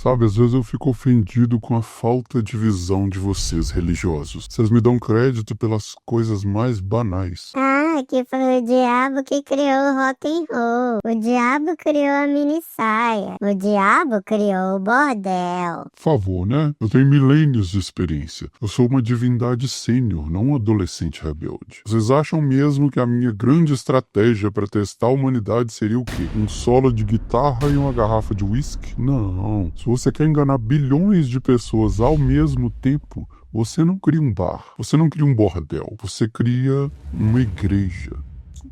Sabe, às vezes eu fico ofendido com a falta de visão de vocês religiosos. Vocês me dão crédito pelas coisas mais banais. Ah, que foi o diabo que criou o rock and roll. O diabo criou a mini saia. O diabo criou o bordel. Por favor, né? Eu tenho milênios de experiência. Eu sou uma divindade sênior, não um adolescente rebelde. Vocês acham mesmo que a minha grande estratégia para testar a humanidade seria o quê? Um solo de guitarra e uma garrafa de uísque? Não. Se você quer enganar bilhões de pessoas ao mesmo tempo, você não cria um bar, você não cria um bordel, você cria uma igreja.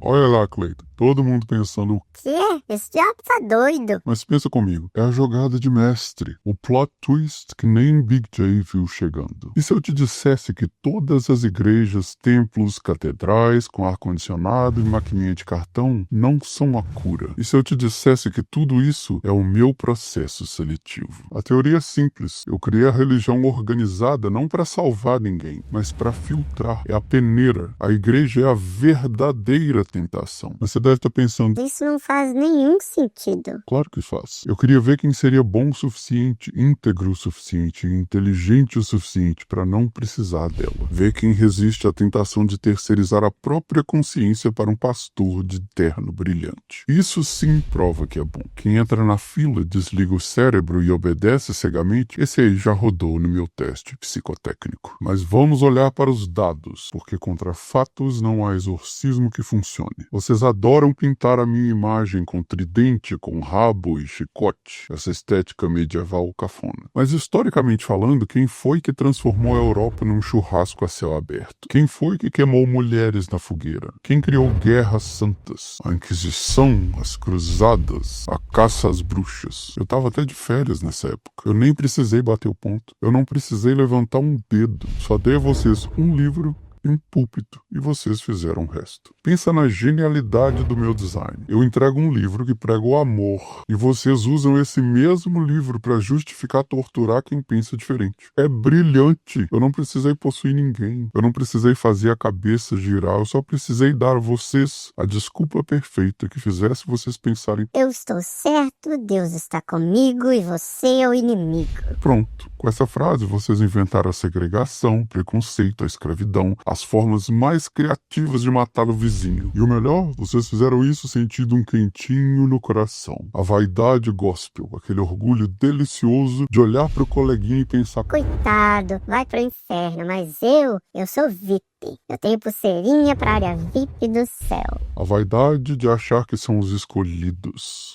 Olha lá, Cleiton, todo mundo pensando... Que? Esse diabo tá doido. Mas pensa comigo, é a jogada de mestre, o plot twist que nem Big J viu chegando. E se eu te dissesse que todas as igrejas, templos, catedrais com ar-condicionado e maquininha de cartão não são a cura? E se eu te dissesse que tudo isso é o meu processo seletivo? A teoria é simples, eu criei a religião organizada não para salvar ninguém, mas para filtrar. É a peneira, a igreja é a verdadeira tentação. Mas você deve estar pensando... Isso não faz nenhum sentido. Claro que faz. Eu queria ver quem seria bom o suficiente, íntegro o suficiente e inteligente o suficiente para não precisar dela. Ver quem resiste à tentação de terceirizar a própria consciência para um pastor de terno brilhante. Isso sim prova que é bom. Quem entra na fila, desliga o cérebro e obedece cegamente, esse aí já rodou no meu teste psicotécnico. Mas vamos olhar para os dados, porque contra fatos não há exorcismo que funcione. Vocês adoram pintar a minha imagem com tridente, com rabo e chicote, essa estética medieval cafona. Mas historicamente falando, quem foi que transformou a Europa num churrasco a céu aberto? Quem foi que queimou mulheres na fogueira? Quem criou guerras santas? A Inquisição, as cruzadas, a caça às bruxas. Eu tava até de férias nessa época. Eu nem precisei bater o ponto. Eu não precisei levantar um dedo. Só dei a vocês um livro e um púlpito, e vocês fizeram o resto. Pensa na genialidade do meu design. Eu entrego um livro que prega o amor, e vocês usam esse mesmo livro para justificar torturar quem pensa diferente. É brilhante. Eu não precisei possuir ninguém. Eu não precisei fazer a cabeça girar. Eu só precisei dar a vocês a desculpa perfeita que fizesse vocês pensarem: eu estou certo, Deus está comigo e você é o inimigo. Pronto. Com essa frase, vocês inventaram a segregação, preconceito, a escravidão, as formas mais criativas de matar o vizinho. E o melhor, vocês fizeram isso sentindo um quentinho no coração. A vaidade gospel, aquele orgulho delicioso de olhar para o coleguinha e pensar: coitado, vai pro inferno, mas eu sou VIP. Eu tenho pulseirinha pra área VIP do céu. A vaidade de achar que são os escolhidos.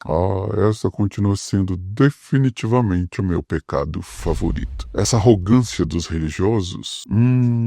Essa continua sendo definitivamente o meu pecado favorito. Essa arrogância dos religiosos,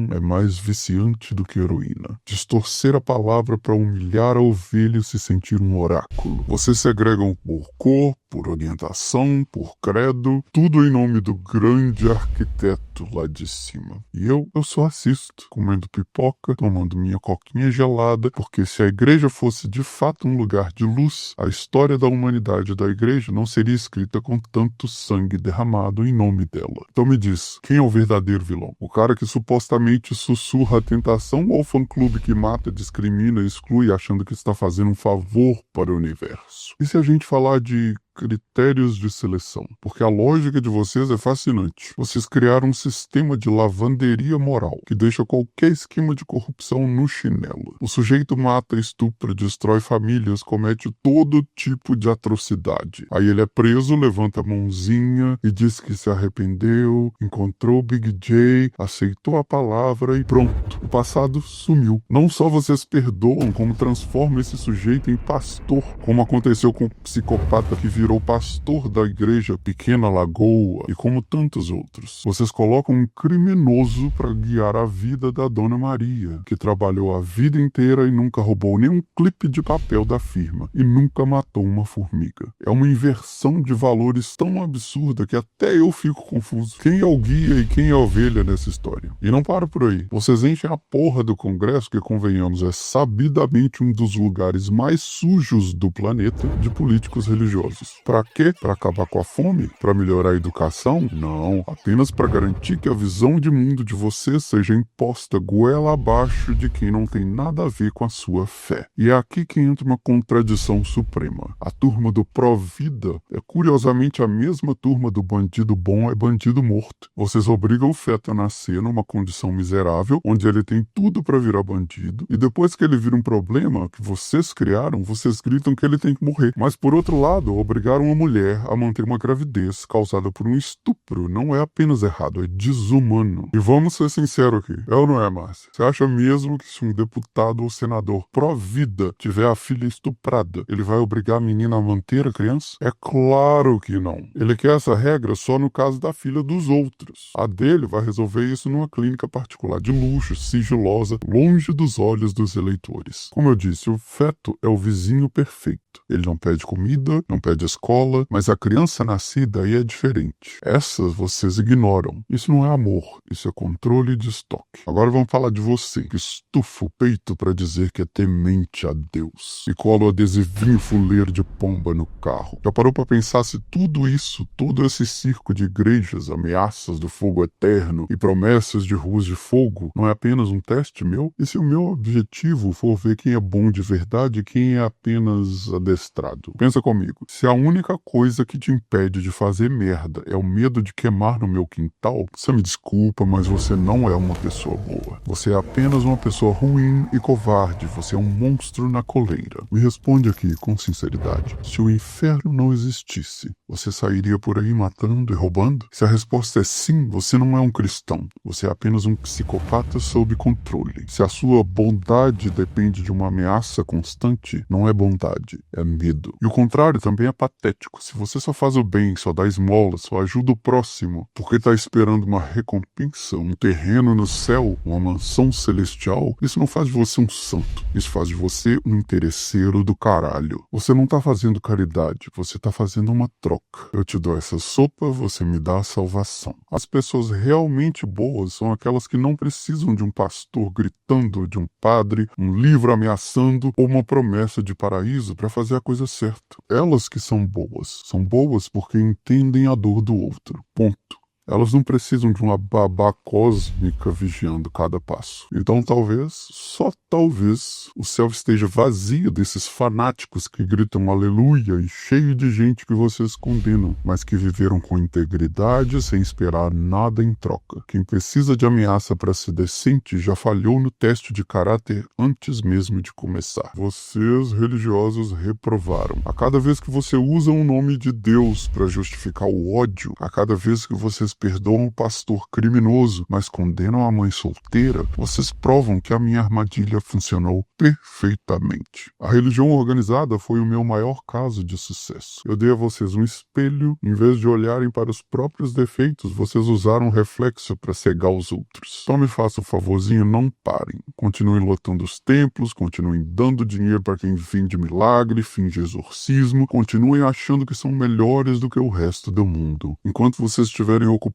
é mais viciante do que heroína. Distorcer a palavra para humilhar a ovelha e se sentir um oráculo. Vocês segregam por cor, por orientação, por credo, tudo em nome do grande arquiteto lá de cima. E eu só assisto, comendo pipoca, tomando minha coquinha gelada, porque se a igreja fosse de fato um lugar de luz, a história da humanidade da igreja não seria escrita com tanto sangue derramado em nome dela. Então me diz, quem é o verdadeiro vilão? O cara que supostamente sussurra a tentação ou o fã-clube que mata, discrimina, exclui, achando que está fazendo um favor para o universo? E se a gente falar de critérios de seleção? Porque a lógica de vocês é fascinante. Vocês criaram um sistema de lavanderia moral que deixa qualquer esquema de corrupção no chinelo. O sujeito mata, estupra, destrói famílias, comete todo tipo de atrocidade. Aí ele é preso, levanta a mãozinha e diz que se arrependeu, encontrou Big J, aceitou a palavra e pronto. O passado sumiu. Não só vocês perdoam, como transformam esse sujeito em pastor, como aconteceu com o psicopata que virou pastor da igreja Pequena Lagoa e como tantos outros. Vocês colocam um criminoso para guiar a vida da Dona Maria, que trabalhou a vida inteira e nunca roubou nenhum clipe de papel da firma e nunca matou uma formiga. É uma inversão de valores tão absurda que até eu fico confuso. Quem é o guia e quem é a ovelha nessa história? E não para por aí. Vocês enchem a porra do Congresso, que convenhamos é sabidamente um dos lugares mais sujos do planeta, de políticos religiosos. Para quê? Para acabar com a fome? Para melhorar a educação? Não, apenas para garantir que a visão de mundo de você seja imposta goela abaixo de quem não tem nada a ver com a sua fé. E é aqui que entra uma contradição suprema. A turma do pró-vida é curiosamente a mesma turma do bandido bom é bandido morto. Vocês obrigam o feto a nascer numa condição miserável, onde ele tem tudo para virar bandido, e depois que ele vira um problema que vocês criaram, vocês gritam que ele tem que morrer. Mas por outro lado, obrigar uma mulher a manter uma gravidez causada por um estupro não é apenas errado, é desumano. E vamos ser sinceros aqui, é ou não é, Márcia? Você acha mesmo que se um deputado ou senador pró-vida tiver a filha estuprada, ele vai obrigar a menina a manter a criança? É claro que não. Ele quer essa regra só no caso da filha dos outros. A dele vai resolver isso numa clínica particular de luxo, sigilosa, longe dos olhos dos eleitores. Como eu disse, o feto é o vizinho perfeito. Ele não pede comida, não pede escola, mas a criança nascida aí é diferente. Essas vocês ignoram. Isso não é amor, isso é controle de estoque. Agora vamos falar de você, que estufa o peito para dizer que é temente a Deus e cola o adesivinho fuleiro de pomba no carro. Já parou para pensar se tudo isso, todo esse circo de igrejas, ameaças do fogo eterno e promessas de ruas de fogo não é apenas um teste meu? E se o meu objetivo for ver quem é bom de verdade e quem é apenas adestrado? Pensa comigo, se a única coisa que te impede de fazer merda é o medo de queimar no meu quintal, você me desculpa, mas você não é uma pessoa boa. Você é apenas uma pessoa ruim e covarde, você é um monstro na coleira. Me responde aqui com sinceridade, se o inferno não existisse, você sairia por aí matando e roubando? Se a resposta é sim, você não é um cristão, você é apenas um psicopata sob controle. Se a sua bondade depende de uma ameaça constante, não é bondade, é medo. E o contrário também é patético. Se você só faz o bem, só dá esmola, só ajuda o próximo, porque está esperando uma recompensa, um terreno no céu, uma mansão celestial, isso não faz de você um santo. Isso faz de você um interesseiro do caralho. Você não está fazendo caridade, você está fazendo uma troca. Eu te dou essa sopa, você me dá a salvação. As pessoas realmente boas são aquelas que não precisam de um pastor gritando, de um padre, um livro ameaçando ou uma promessa de paraíso para fazer a coisa certa. Elas que são boas porque entendem a dor do outro. Ponto. Elas não precisam de uma babá cósmica vigiando cada passo. Então talvez, só talvez, o céu esteja vazio desses fanáticos que gritam aleluia e cheio de gente que vocês condenam, mas que viveram com integridade sem esperar nada em troca. Quem precisa de ameaça para ser decente já falhou no teste de caráter antes mesmo de começar. Vocês, religiosos, reprovaram. A cada vez que você usa o nome de Deus para justificar o ódio, a cada vez que vocês perdoam o pastor criminoso, mas condenam a mãe solteira, vocês provam que a minha armadilha funcionou perfeitamente. A religião organizada foi o meu maior caso de sucesso. Eu dei a vocês um espelho, em vez de olharem para os próprios defeitos, vocês usaram um reflexo para cegar os outros. Só me faça um favorzinho, não parem. Continuem lotando os templos, continuem dando dinheiro para quem vende milagre, finge exorcismo, continuem achando que são melhores do que o resto do mundo. Enquanto vocês estiverem ocupados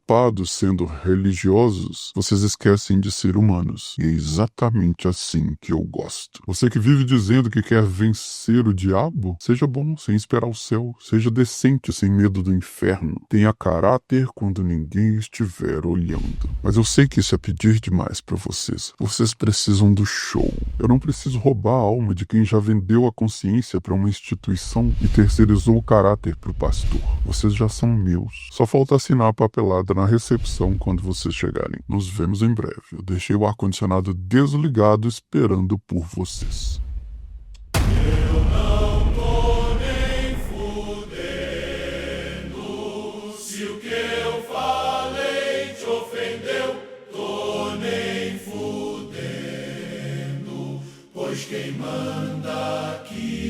sendo religiosos, vocês esquecem de ser humanos. E é exatamente assim que eu gosto. Você que vive dizendo que quer vencer o diabo, seja bom sem esperar o céu. Seja decente sem medo do inferno. Tenha caráter quando ninguém estiver olhando. Mas eu sei que isso é pedir demais para vocês. Vocês precisam do show. Eu não preciso roubar a alma de quem já vendeu a consciência para uma instituição e terceirizou o caráter para o pastor. Vocês já são meus. Só falta assinar a papelada na recepção quando vocês chegarem. Nos vemos em breve. Eu deixei o ar-condicionado desligado esperando por vocês. Eu não tô nem fudendo. Se o que eu falei te ofendeu, tô nem fudendo. Pois quem manda aqui